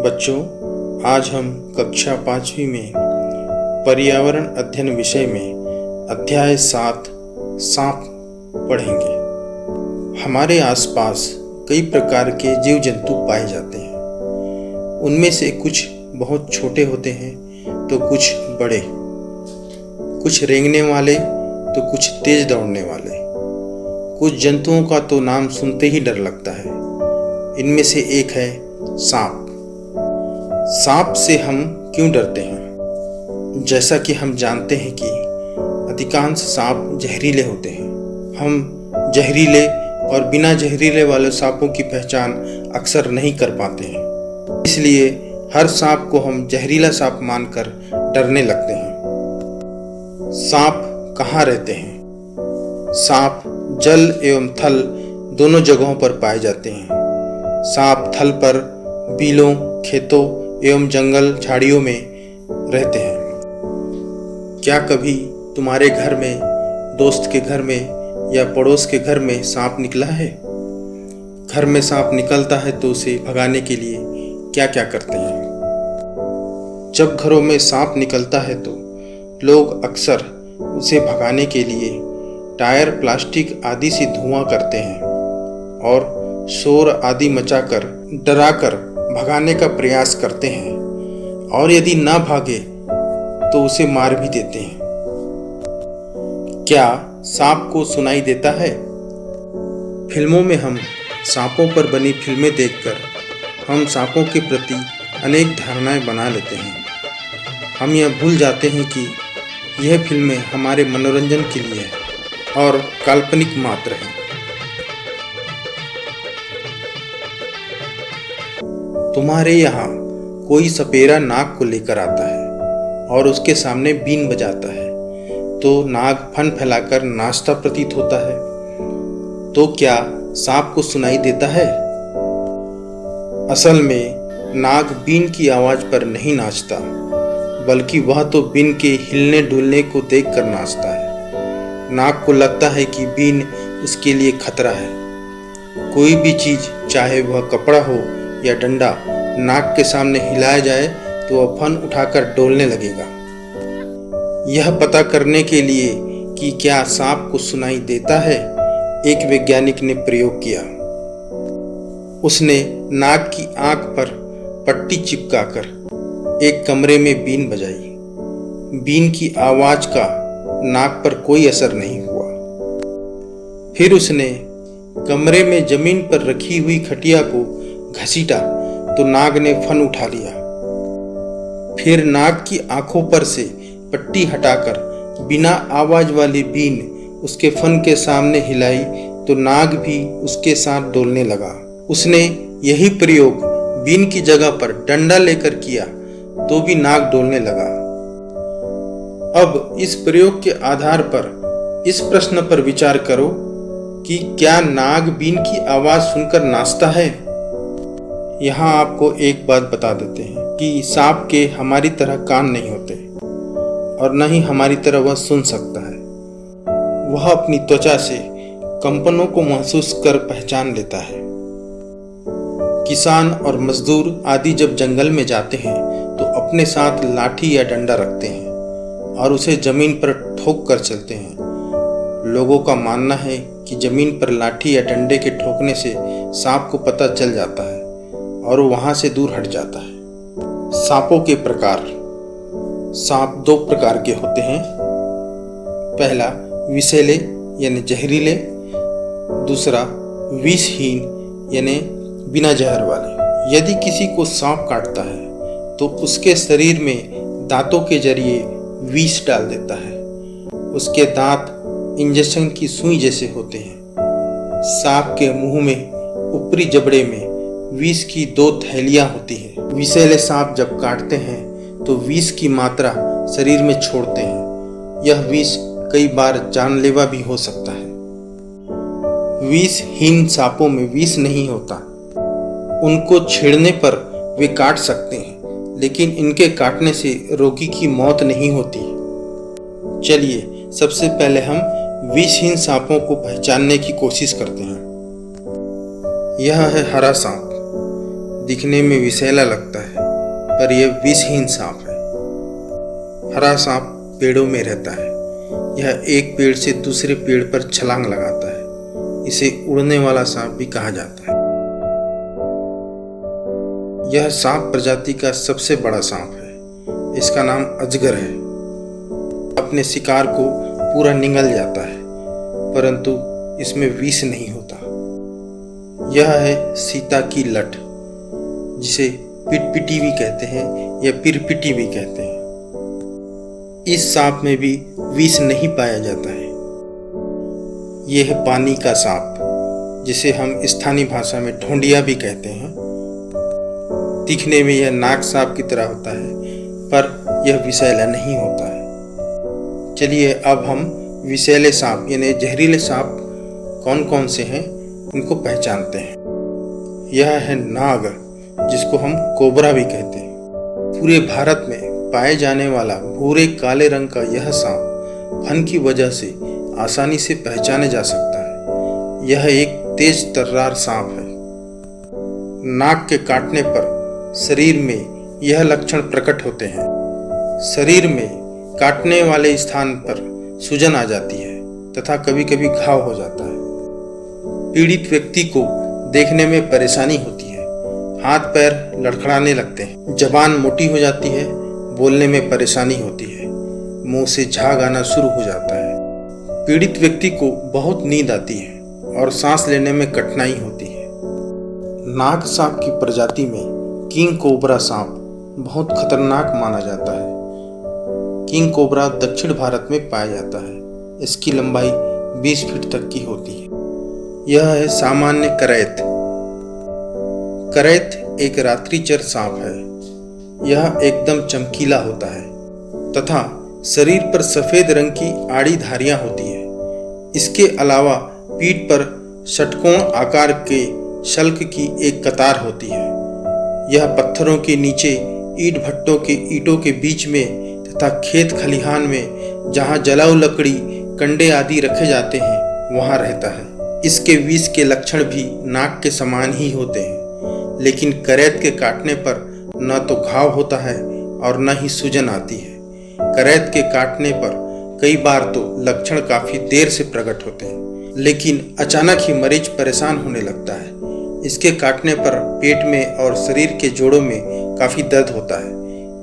बच्चों, आज हम कक्षा 5वीं में पर्यावरण अध्ययन विषय में अध्याय 7 सांप पढ़ेंगे। हमारे आसपास कई प्रकार के जीव जंतु पाए जाते हैं। उनमें से कुछ बहुत छोटे होते हैं तो कुछ बड़े, कुछ रेंगने वाले तो कुछ तेज दौड़ने वाले। कुछ जंतुओं का तो नाम सुनते ही डर लगता है। इनमें से एक है सांप। सांप से हम क्यों डरते हैं? जैसा कि हम जानते हैं कि अधिकांश सांप जहरीले होते हैं। हम जहरीले और बिना जहरीले वाले सांपों की पहचान अक्सर नहीं कर पाते हैं, इसलिए हर सांप को हम जहरीला सांप मानकर डरने लगते हैं। सांप कहाँ रहते हैं? सांप जल एवं थल दोनों जगहों पर पाए जाते हैं। सांप थल पर बिलों, खेतों एवं जंगल झाड़ियों में रहते हैं। क्या कभी तुम्हारे घर में, दोस्त के घर में या पड़ोस के घर में सांप निकला है? घर में सांप निकलता है तो उसे भगाने के लिए क्या क्या करते हैं? जब घरों में सांप निकलता है तो लोग अक्सर उसे भगाने के लिए टायर, प्लास्टिक आदि से धुआं करते हैं और शोर आदि मचाकर डराकर भगाने का प्रयास करते हैं, और यदि ना भागे तो उसे मार भी देते हैं। क्या सांप को सुनाई देता है? फिल्मों में हम सांपों पर बनी फिल्में देखकर हम सांपों के प्रति अनेक धारणाएं बना लेते हैं। हम यह भूल जाते हैं कि यह फिल्में हमारे मनोरंजन के लिए है और काल्पनिक मात्र हैं। तुम्हारे यहाँ कोई सपेरा नाग को लेकर आता है और उसके सामने बीन बजाता है तो नाग फन फैलाकर नाचता प्रतीत होता है। तो क्या सांप को सुनाई देता है? असल में नाग बीन की आवाज पर नहीं नाचता, बल्कि वह तो बीन के हिलने डुलने को देखकर नाचता है। नाग को लगता है कि बीन उसके लिए खतरा है। कोई भी चीज, चाहे वह कपड़ा हो या डंडा, नाग के सामने हिलाया जाए तो वह फन उठाकर डोलने लगेगा। यह पता करने के लिए कि क्या सांप को सुनाई देता है, एक वैज्ञानिक ने प्रयोग किया। उसने नाग की आंख पर पट्टी चिपकाकर एक कमरे में बीन बजाई। बीन की आवाज का नाग पर कोई असर नहीं हुआ। फिर उसने कमरे में जमीन पर रखी हुई खटिया को घसीटा तो नाग ने फन उठा लिया। फिर नाग की आंखों पर से पट्टी हटाकर बिना आवाज वाली बीन उसके फन के सामने हिलाई तो नाग भी उसके साथ डोलने लगा। उसने यही प्रयोग बीन की जगह पर डंडा लेकर किया तो भी नाग डोलने लगा। अब इस प्रयोग के आधार पर इस प्रश्न पर विचार करो कि क्या नाग बीन की आवाज सुनकर नाचता है? यहाँ आपको एक बात बता देते हैं कि सांप के हमारी तरह कान नहीं होते और न ही हमारी तरह वह सुन सकता है। वह अपनी त्वचा से कंपनों को महसूस कर पहचान लेता है। किसान और मजदूर आदि जब जंगल में जाते हैं तो अपने साथ लाठी या डंडा रखते हैं और उसे जमीन पर ठोक कर चलते हैं। लोगों का मानना है कि जमीन पर लाठी या डंडे के ठोकने से सांप को पता चल जाता है और वहां से दूर हट जाता है। सांपों के प्रकार। सांप दो प्रकार के होते हैं। पहला विषैले यानी जहरीले, दूसरा विषहीन यानी बिना जहर वाले। यदि किसी को सांप काटता है तो उसके शरीर में दांतों के जरिए विष डाल देता है। उसके दांत इंजेक्शन की सुई जैसे होते हैं। सांप के मुंह में ऊपरी जबड़े में विष की 2 थैलियां होती हैं। विषैले सांप जब काटते हैं तो विष की मात्रा शरीर में छोड़ते हैं। यह विष कई बार जानलेवा भी हो सकता है। विषहीन सांपों में विष नहीं होता। उनको छेड़ने पर वे काट सकते हैं, लेकिन इनके काटने से रोगी की मौत नहीं होती। चलिए सबसे पहले हम विषहीन सांपों को पहचानने की कोशिश करते हैं। यह है हरा सांप। दिखने में विषैला लगता है, पर यह विषहीन सांप है। हरा सांप पेड़ों में रहता है। यह एक पेड़ से दूसरे पेड़ पर छलांग लगाता है। इसे उड़ने वाला सांप भी कहा जाता है। यह सांप प्रजाति का सबसे बड़ा सांप है। इसका नाम अजगर है। अपने शिकार को पूरा निगल जाता है, परंतु इसमें विष नहीं होता। यह है सीता की लट, जिसे पिटपिटी भी कहते हैं या पिरपिटी भी कहते हैं। इस सांप में भी विष नहीं पाया जाता है। यह है पानी का सांप, जिसे हम स्थानीय भाषा में ढोंडिया भी कहते हैं। दिखने में यह नाग सांप की तरह होता है, पर यह विषैला नहीं होता है। चलिए अब हम विषैले सांप यानी जहरीले सांप कौन कौन से हैं इनको पहचानते हैं। यह है नाग, जिसको हम कोबरा भी कहते हैं। पूरे भारत में पाए जाने वाला भूरे काले रंग का यह सांप फन की वजह से आसानी से पहचाने जा सकता है। यह एक तेज तर्रार सांप है। नाग के काटने पर शरीर में यह लक्षण प्रकट होते हैं। शरीर में काटने वाले स्थान पर सूजन आ जाती है तथा कभी कभी घाव हो जाता है। पीड़ित व्यक्ति को देखने में परेशानी होती है। हाथ पैर लड़खड़ाने लगते हैं। जबान मोटी हो जाती है। बोलने में परेशानी होती है। मुंह से झाग आना शुरू हो जाता है। पीड़ित व्यक्ति को बहुत नींद आती है और सांस लेने में कठिनाई होती है। नाग सांप की प्रजाति में किंग कोबरा सांप बहुत खतरनाक माना जाता है। किंग कोबरा दक्षिण भारत में पाया जाता है। इसकी लंबाई 20 फीट तक की होती है। यह है सामान्य करैत। करैत एक रात्रिचर सांप है। यह एकदम चमकीला होता है तथा शरीर पर सफेद रंग की आड़ी धारियां होती है। इसके अलावा पीठ पर षटकोण आकार के शल्क की एक कतार होती है। यह पत्थरों के नीचे ईंट भट्टों के ईंटों के बीच में तथा खेत खलिहान में जहाँ जलाऊ लकड़ी कंडे आदि रखे जाते हैं वहाँ रहता है। इसके विष के लक्षण भी नाग के समान ही होते हैं, लेकिन करैत के काटने पर न तो घाव होता है और न ही सूजन आती है। करैत के काटने पर कई बार तो लक्षण काफी देर से प्रकट होते हैं, लेकिन अचानक ही मरीज परेशान होने लगता है। इसके काटने पर पेट में और शरीर के जोड़ों में काफी दर्द होता है।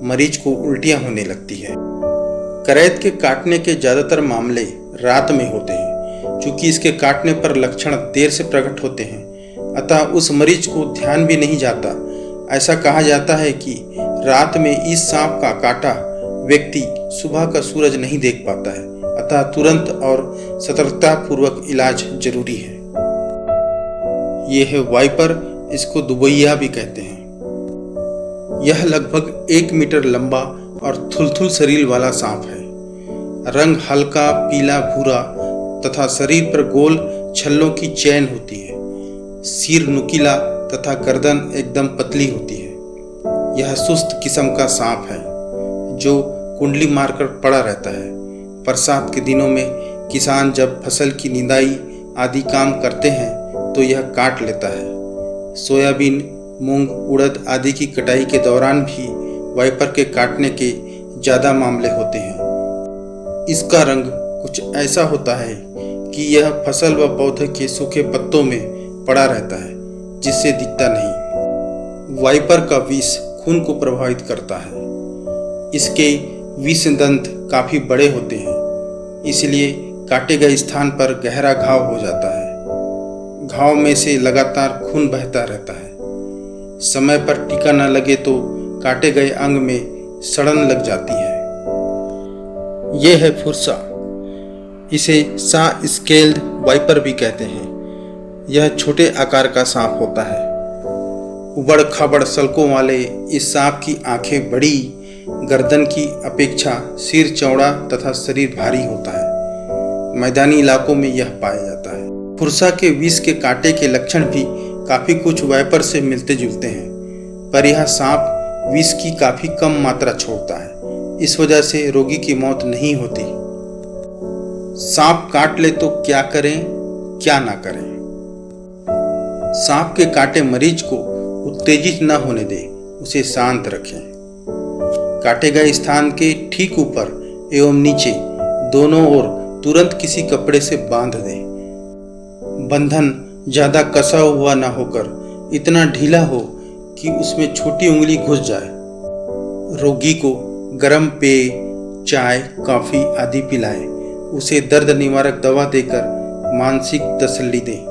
मरीज को उल्टियां होने लगती है। करैत के काटने के ज्यादातर मामले रात में होते हैं। चूंकि इसके काटने पर लक्षण देर से प्रकट होते हैं, अतः उस मरीज को ध्यान भी नहीं जाता। ऐसा कहा जाता है कि रात में इस सांप का काटा व्यक्ति सुबह का सूरज नहीं देख पाता है, अतः तुरंत और सतर्कता पूर्वक इलाज जरूरी है। यह है वाइपर, इसको दुबैया भी कहते हैं। यह लगभग 1 मीटर लंबा और थुलथुल शरीर वाला सांप है। रंग हल्का पीला भूरा तथा शरीर पर गोल छल्लों की चैन होती है। सिर नुकीला तथा गर्दन एकदम पतली होती है। यह सुस्त किस्म का सांप है जो कुंडली मारकर पड़ा रहता है। बरसात के दिनों में किसान जब फसल की निंदाई आदि काम करते हैं तो यह काट लेता है। सोयाबीन, मूंग, उड़द आदि की कटाई के दौरान भी वाइपर के काटने के ज़्यादा मामले होते हैं। इसका रंग कुछ ऐसा होता है कि यह फसल व पौधे के सूखे पत्तों में पड़ा रहता है, जिससे दिखता नहीं। वाइपर का विष खून को प्रभावित करता है। इसके विष दंत काफी बड़े होते हैं, इसलिए काटे गए स्थान पर गहरा घाव हो जाता है। घाव में से लगातार खून बहता रहता है। समय पर टीका न लगे तो काटे गए अंग में सड़न लग जाती है। यह है फुरसा। इसे सा स्केल्ड वाइपर भी कहते हैं। यह छोटे आकार का सांप होता है। उबड़ खाबड़ सल्कों वाले इस सांप की आंखें बड़ी, गर्दन की अपेक्षा सिर चौड़ा तथा शरीर भारी होता है। मैदानी इलाकों में यह पाया जाता है। फुरसा के विष के कांटे के लक्षण भी काफी कुछ वाइपर से मिलते जुलते हैं, पर यह सांप विष की काफी कम मात्रा छोड़ता है। इस वजह से रोगी की मौत नहीं होती। सांप काट ले तो क्या करें, क्या ना करें। सांप के काटे मरीज को उत्तेजित न होने दें, उसे शांत रखें। काटे गए स्थान के ठीक ऊपर एवं नीचे दोनों ओर तुरंत किसी कपड़े से बांध दें। बंधन ज़्यादा कसा हुआ ना होकर इतना ढीला हो कि उसमें छोटी उंगली घुस जाए। रोगी को गर्म पेय, चाय, कॉफ़ी आदि पिलाएं। उसे दर्द निवारक दवा देकर मानसिक तसल्ली दें।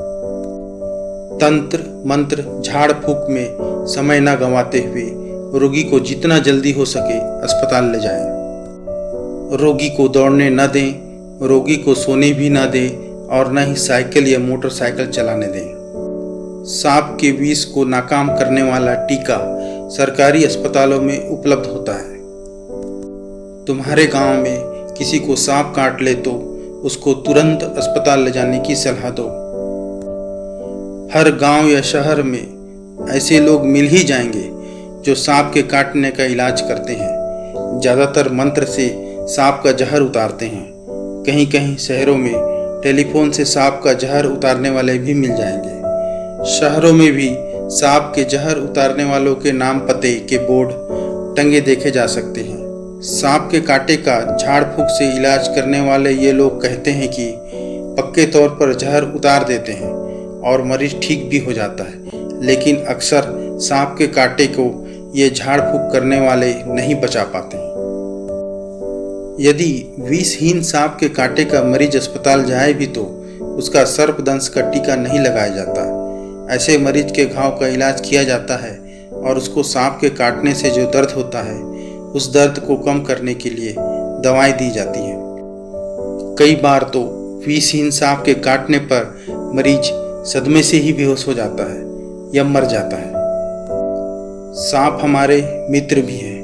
तंत्र, मंत्र, झाड़ फूक में समय न गंवाते हुए रोगी को जितना जल्दी हो सके अस्पताल ले जाएं। रोगी को दौड़ने न दें, रोगी को सोने भी न दें और न ही साइकिल या मोटरसाइकिल चलाने दें। सांप के विष को नाकाम करने वाला टीका सरकारी अस्पतालों में उपलब्ध होता है। तुम्हारे गांव में किसी को सांप काट ले तो उसको तुरंत अस्पताल ले जाने की सलाह दो। हर गांव या शहर में ऐसे लोग मिल ही जाएंगे जो सांप के काटने का इलाज करते हैं। ज़्यादातर मंत्र से सांप का जहर उतारते हैं। कहीं कहीं शहरों में टेलीफोन से सांप का जहर उतारने वाले भी मिल जाएंगे। शहरों में भी सांप के जहर उतारने वालों के नाम पते के बोर्ड टंगे देखे जा सकते हैं। सांप के कांटे का झाड़ फूक से इलाज करने वाले ये लोग कहते हैं कि पक्के तौर पर जहर उतार देते हैं और मरीज ठीक भी हो जाता है, लेकिन अक्सर सांप के कांटे को ये झाड़ फूक करने वाले नहीं बचा पाते। यदि विषहीन सांप के कांटे का मरीज अस्पताल जाए भी तो उसका सर्पदंश का टीका नहीं लगाया जाता। ऐसे मरीज के घाव का इलाज किया जाता है और उसको सांप के काटने से जो दर्द होता है उस दर्द को कम करने के लिए दवाएं दी जाती हैं। कई बार तो विषहीन सांप के काटने पर मरीज सदमे से ही बेहोश हो जाता है या मर जाता है। सांप हमारे मित्र भी है।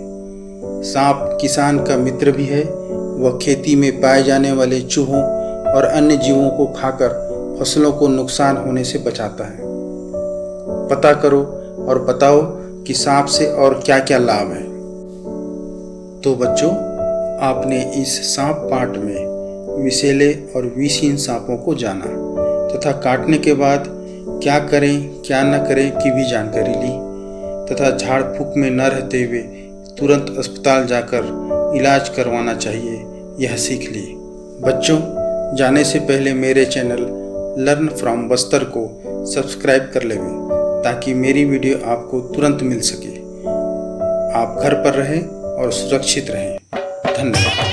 सांप किसान का मित्र भी है। वह खेती में पाए जाने वाले चूहों और अन्य जीवों को खाकर फसलों को नुकसान होने से बचाता है। पता करो और बताओ कि सांप से और क्या क्या लाभ है। तो बच्चों, आपने इस सांप पाठ में विषैले और विषहीन सांपों को जाना तथा काटने के बाद क्या करें क्या न करें की भी जानकारी ली तथा झाड़ फूक में न रहते हुए तुरंत अस्पताल जाकर इलाज करवाना चाहिए, यह सीख ली। बच्चों, जाने से पहले मेरे चैनल लर्न फ्रॉम बस्तर को सब्सक्राइब कर लें ताकि मेरी वीडियो आपको तुरंत मिल सके। आप घर पर रहें और सुरक्षित रहें। धन्यवाद।